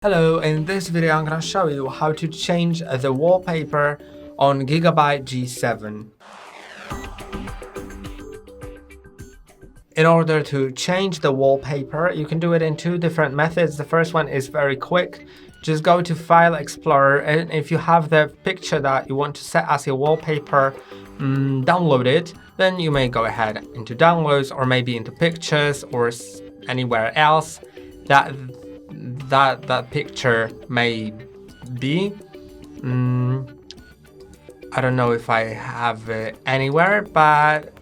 Hello, in this video I'm gonna show you how to change the wallpaper on GIGABYTE G7. In order to change the wallpaper, you can do it in two different methods. The first one is very quick. Just go to File Explorer, and if you have the picture that you want to set as your wallpaper downloaded, then you may go ahead into Downloads or maybe into Pictures or anywhere else that picture may be. I don't know if I have it anywhere, but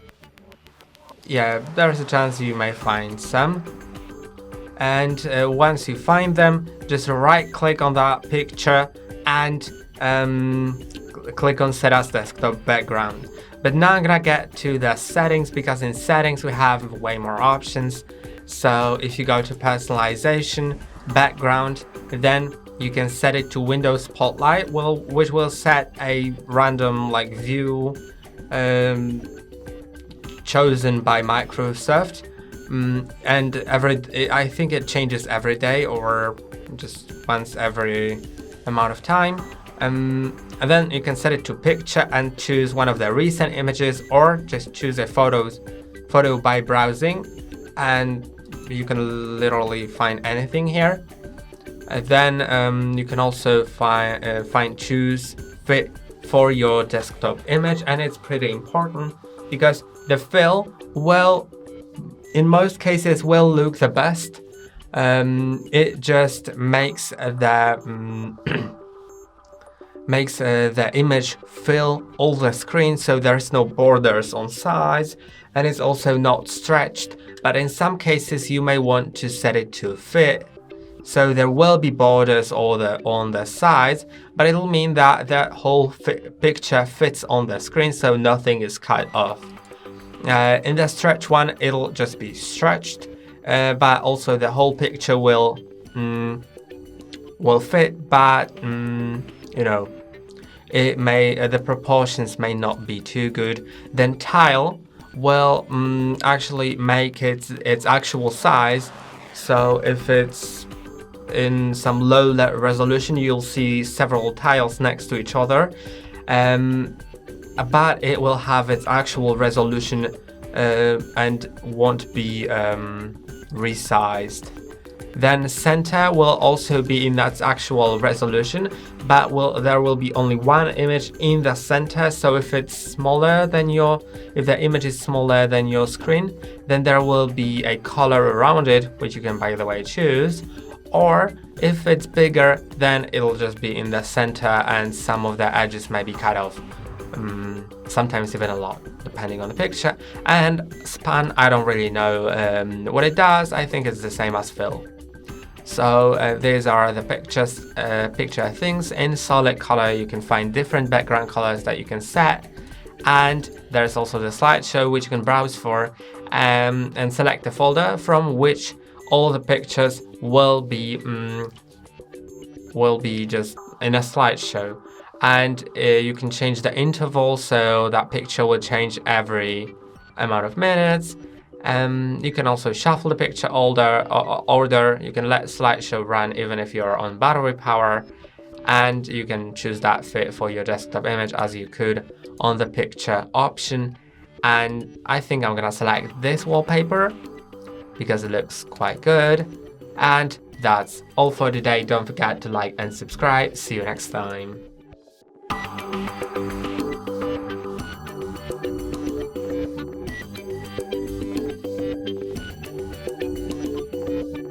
yeah, there's a chance you may find some. And once you find them, just right click on that picture and click on Set as Desktop Background. But now I'm gonna get to the settings, because in settings we have way more options. So if you go to Personalization, Background, then you can set it to Windows Spotlight, which will set a random view chosen by Microsoft, and I think it changes every day or just once every amount of time. And then you can set it to Picture and choose one of the recent images, or just choose a photo by browsing, and you can literally find anything here. Then you can also choose fit for your desktop image, and it's pretty important because the fill will, in most cases, will look the best. It just makes the the image fill all the screen, so there's no borders on size, and it's also not stretched. But in some cases you may want to set it to fit, so there will be borders on the sides, but it'll mean that the whole picture fits on the screen, so nothing is cut off. In the stretch one, it'll just be stretched, but also the whole picture will fit, but you know, it may the proportions may not be too good. Then tile will actually make its actual size. So if it's in some low resolution, you'll see several tiles next to each other, but it will have its actual resolution and won't be resized. Then center will also be in that actual resolution, but there will be only one image in the center. So if it's smaller than if the image is smaller than your screen, then there will be a color around it, which you can, by the way, choose. Or if it's bigger, then it'll just be in the center, and some of the edges may be cut off. Sometimes even a lot, depending on the picture. And span, I don't really know what it does. I think it's the same as fill. So these are the picture things. In solid color, you can find different background colors that you can set, and there's also the slideshow, which you can browse for and select the folder from which all the pictures will be just in a slideshow. And you can change the interval, so that picture will change every amount of minutes. You can also shuffle the picture order. You can let slideshow run even if you're on battery power, and you can choose that fit for your desktop image as you could on the picture option. And I think I'm gonna select this wallpaper because it looks quite good. And that's all for today. Don't forget to like and subscribe. See you next time.